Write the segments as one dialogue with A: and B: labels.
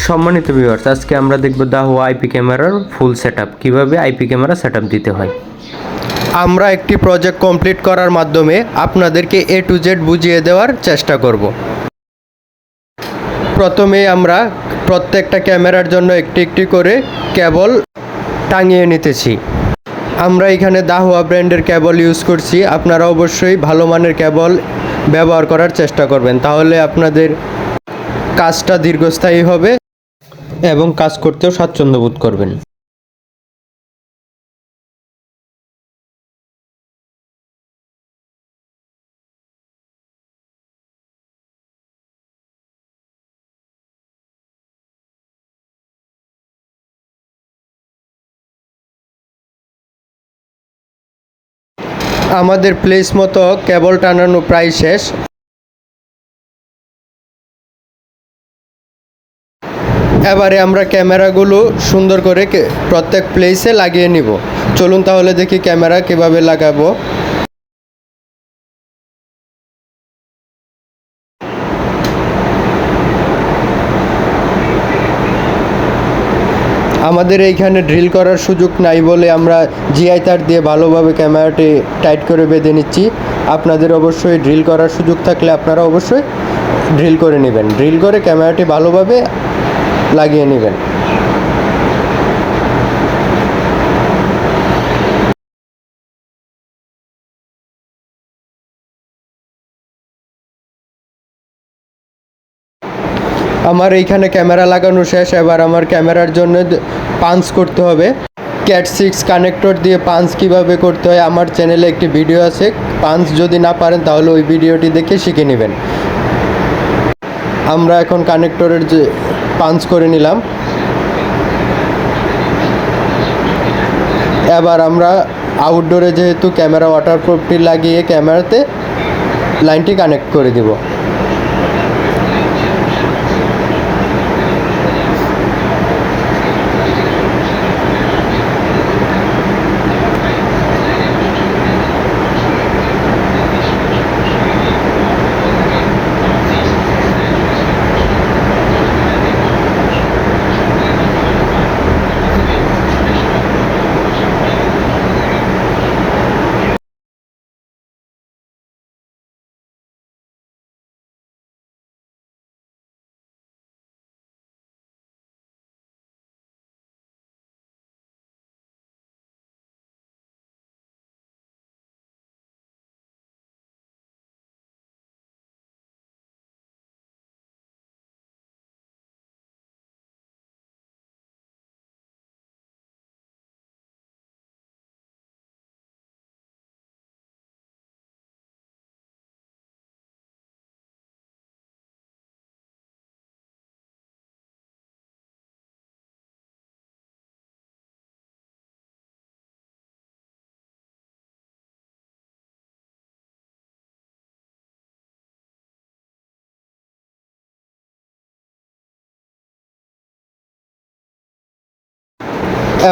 A: সম্মানিত ভিউয়ার্স, আজকে আমরা দেখব দাহো আইপি ক্যামেরার ফুল সেটআপ, কিভাবে আইপি ক্যামেরা সেটআপ দিতে হয়।
B: আমরা একটি প্রজেক্ট কমপ্লিট করার মাধ্যমে আপনাদেরকে A to Z বুঝিয়ে দেওয়ার চেষ্টা করব। প্রথমে আমরা প্রত্যেকটা ক্যামেরার জন্য একটি একটি করে কেবল টাঙিয়ে নিতেছি। আমরা এখানে দাহুয়া ব্র্যান্ডের কেবল ইউজ করছি। আপনারা অবশ্যই ভালো মানের কেবল ব্যবহার করার চেষ্টা করবেন, তাহলে আপনাদের কাজটা দীর্ঘস্থায়ী হবে
A: এবং কাজ করতেও স্বাচ্ছন্দ্য বোধ করবেন।
B: আমাদের প্লেস মতো কেবল টানানো প্রায় শেষ। এবারে আমরা ক্যামেরাগুলো সুন্দর করে প্রত্যেক প্লেসে লাগিয়ে নিব। চলুন তাহলে দেখি ক্যামেরা কিভাবে লাগাবো। আমাদের এইখানে ড্রিল করার সুযোগ নাই বলে আমরা জিআই তার দিয়ে ভালোভাবে ক্যামেরাটি টাইট করে বেঁধে নিচ্ছি। আপনাদের অবশ্যই ড্রিল করার সুযোগ থাকলে আপনারা অবশ্যই ড্রিল করে নেবেন, ড্রিল করে ক্যামেরাটি ভালোভাবে লাগিয়ে নেবেন। আমার এইখানে ক্যামেরা লাগানো শেষ। এবার আমার ক্যামেরার জন্য পাঞ্চ করতে হবে। ক্যাট 6 কানেক্টর দিয়ে পাঞ্চ কীভাবে করতে হয় আমার চ্যানেলে একটি ভিডিও আছে। পাঞ্চ যদি না পারেন তাহলে ওই ভিডিওটি দেখে শিখে নেবেন। আমরা এখন কানেক্টরের যে পাঞ্চ করে নিলাম। এবার আমরা আউটডোরে যেহেতু ক্যামেরা ওয়াটারপ্রুফটি লাগিয়ে ক্যামেরাতে লাইনটি কানেক্ট করে দিব।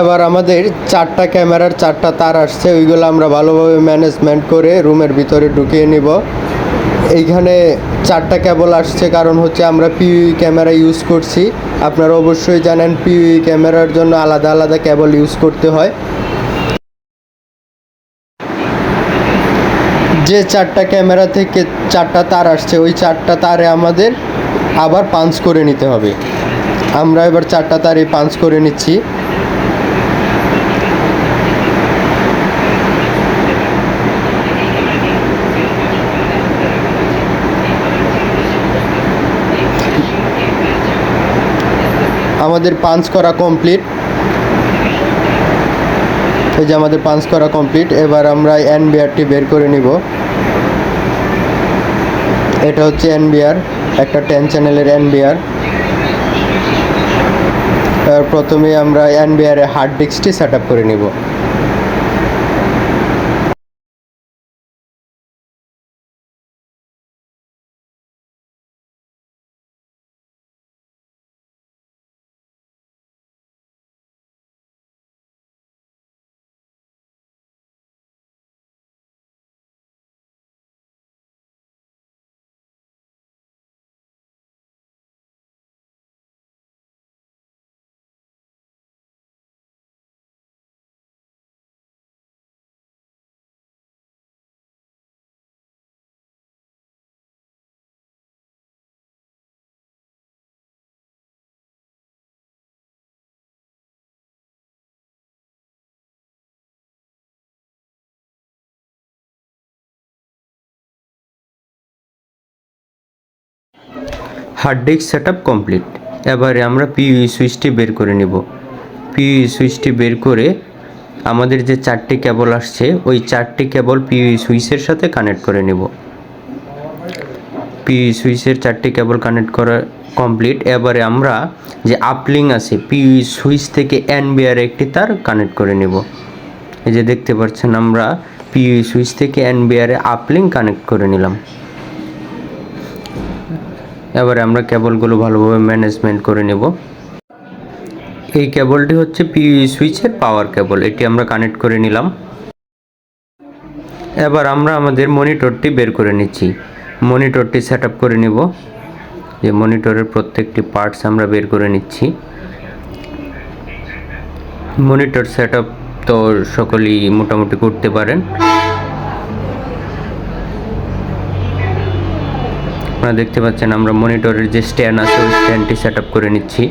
B: এবার আমাদের 4টা ক্যামেরার 4টা তার আসছে, ওইগুলো আমরা ভালোভাবে ম্যানেজমেন্ট করে রুমের ভিতরে ঢুকিয়ে নিব। এইখানে 4টা কেবল আসছে, কারণ হচ্ছে আমরা পিইউই ক্যামেরা ইউজ করছি। আপনারা অবশ্যই জানেন পিইউই ক্যামেরার জন্য আলাদা আলাদা কেবল ইউজ করতে হয়। যে 4টা ক্যামেরা থেকে 4টা তার আসছে, ওই 4টা তারে আমাদের আবার পাঞ্চ করে নিতে হবে। আমরা এবার 4টা তারই পাঞ্চ করে নিচ্ছি। আমাদের পাঞ্চ করা কমপ্লিট। এই যে আমাদের পাঞ্চ করা কমপ্লিট। এবার আমরা এনবিআরটি বের করে নিব। এটা হচ্ছে এনবিআর, একটা 10 চ্যানেলের এনবিআর। প্রথমে আমরা এনবিআর এর হার্ড ডিস্কটি সেট আপ করে নিব।
A: Hard disk setup complete. এবারে আমরা পিইউই সুইচটি বের করে নিব। পিইউই সুইচটি বের করে আমাদের যে 4টি কেবল আসছে ওই 4টি কেবল পিইউই সুইচের সাথে কানেক্ট করে নিব। পিইউই সুইচের 4টি কেবল কানেক্ট করা কমপ্লিট। এবারে আমরা যে আপলিং আছে পিইউই সুইচ থেকে এনবিআর একটি তার কানেক্ট করে নিব। এই যে দেখতে পাচ্ছেন আমরা পিইউই সুইচ থেকে এনবিআরে আপলিং কানেক্ট করে নিলাম। এবারে আমরা কেবলগুলো ভালোভাবে ম্যানেজমেন্ট করে নেব। এই কেবলটি হচ্ছে পিইউই সুইচের পাওয়ার কেবল, এটি আমরা কানেক্ট করে নিলাম। এবার আমরা আমাদের মনিটরটি বের করে নিচ্ছি। মনিটরটি সেট আপ করে নিব। যে মনিটরের প্রত্যেকটি পার্টস আমরা বের করে নিচ্ছি। মনিটর সেট আপ তো সকলেই মোটামুটি করতে পারেন। আপনারা দেখতে পাচ্ছেন আমরা মনিটরের যে স্ট্যান্ড আছে ওই স্ট্যান্ডটি সেট আপ করে নিচ্ছি।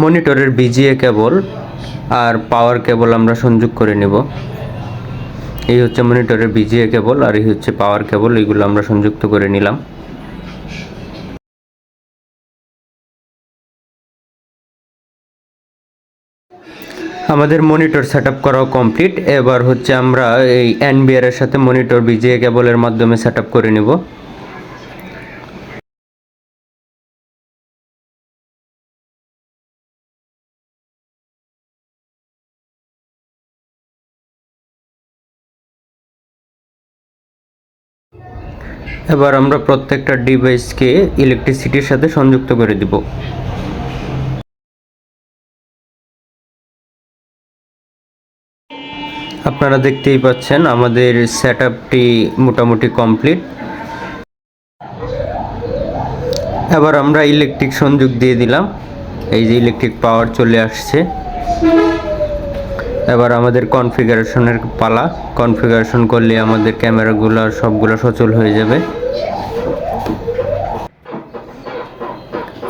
A: মনিটরের বিজিএ কেবল আর পাওয়ার কেবল আমরা সংযোগ করে নেব। এই হচ্ছে মনিটরের বিজিএ কেবল আর এই হচ্ছে পাওয়ার কেবল, এইগুলো আমরা সংযুক্ত করে নিলাম। আমাদের মনিটর সেটআপ করাও কমপ্লিট। এবার হচ্ছে আমরা এই এনবিআর এর সাথে মনিটর বিজিএ কেবলের মাধ্যমে সেটআপ করে নিব। এবার আমরা প্রত্যেকটা ডিভাইসকে ইলেকট্রিসিটির সাথে সংযুক্ত করে দিব। আপনারা দেখতেই পাচ্ছেন আমাদের সেটআপটি মোটামুটি কমপ্লিট। এবার আমরা ইলেকট্রিক সংযোগ দিয়ে দিলাম। এই যে ইলেকট্রিক পাওয়ার চলে আসছে। এবার আমাদের কনফিগারেশনের পালা। কনফিগারেশন করলে আমাদের ক্যামেরাগুলো সবগুলো সচল হয়ে যাবে।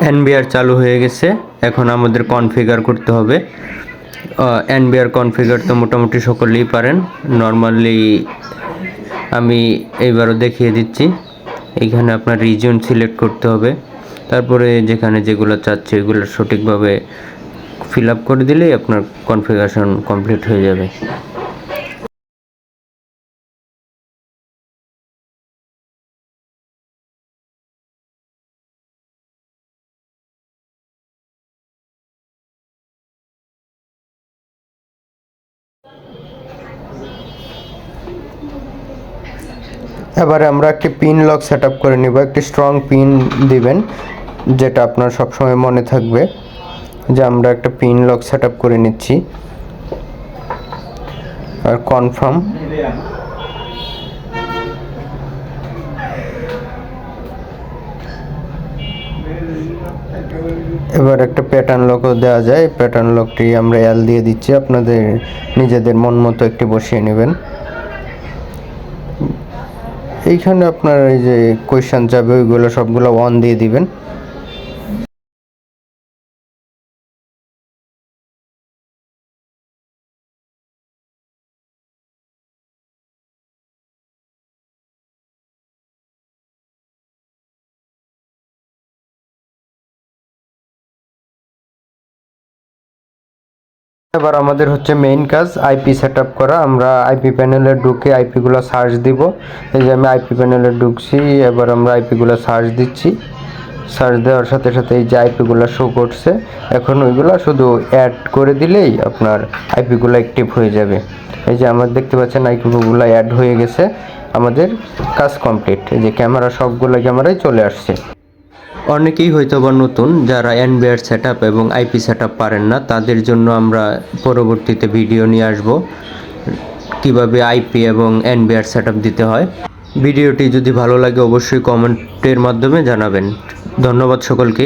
A: এনবিআর চালু হয়ে গেছে, এখন আমাদের কনফিগার করতে হবে। এনবিআর কনফিগার তো মোটামুটি সকলেই পারেন। নর্মালি আমি এইবারও দেখিয়ে দিচ্ছি। এইখানে আপনার রিজিয়ন সিলেক্ট করতে হবে, তারপরে যেখানে যেগুলো চাচ্ছে ওইগুলো সঠিকভাবে ফিল আপ করে দিলেই আপনার কনফিগারেশন কমপ্লিট হয়ে যাবে।
B: এবারে আমরা একটি পিন লক সেট আপ করে নিব। একটি স্ট্রং পিন দিবেন যেটা আপনার সবসময় মনে থাকবে। যে আমরা একটা পিন লক সেট আপ করে নিচ্ছি আর কনফার্ম। এবার একটা প্যাটার্ন লকও দেওয়া যায়। প্যাটার্ন লকটি আমরা এল দিয়ে দিচ্ছি, আপনাদের নিজেদের মন মতো একটি বসিয়ে নেবেন। এইখানে আপনার এই যে কোয়েশ্চেন যাবে ওইগুলো সবগুলো অন দিয়ে দিবেন। এবার আমাদের হচ্ছে মেইন কাজ আইপি সেট আপ করা। আমরা আইপি প্যানেলে ঢুকে আইপিগুলো সার্চ দিব। এই যে আমি আইপি প্যানেলে ঢুকছি, এবার আমরা আইপিগুলো সার্চ দিচ্ছি। সার্চ দেওয়ার সাথে সাথে এই যে আইপিগুলো শো করছে, এখন ওইগুলো শুধু অ্যাড করে দিলেই আপনার আইপিগুলো অ্যাক্টিভ হয়ে যাবে। এই যে আমরা দেখতে পাচ্ছেন আইপিগুলো অ্যাড হয়ে গেছে, আমাদের কাজ কমপ্লিট। এই যে ক্যামেরা সবগুলো ক্যামেরায় চলে আসছে।
A: অনেকেই হয়তো বা নতুন, যারা এনবিআর সেটআপ এবং আইপি সেটআপ পারেন না, তাদের জন্য আমরা পরবর্তীতে ভিডিও নিয়ে আসব কিভাবে আইপি এবং এনবিআর সেটআপ দিতে হয়। ভিডিওটি যদি ভালো লাগে অবশ্যই কমেন্টের মাধ্যমে জানাবেন। ধন্যবাদ সকলকে।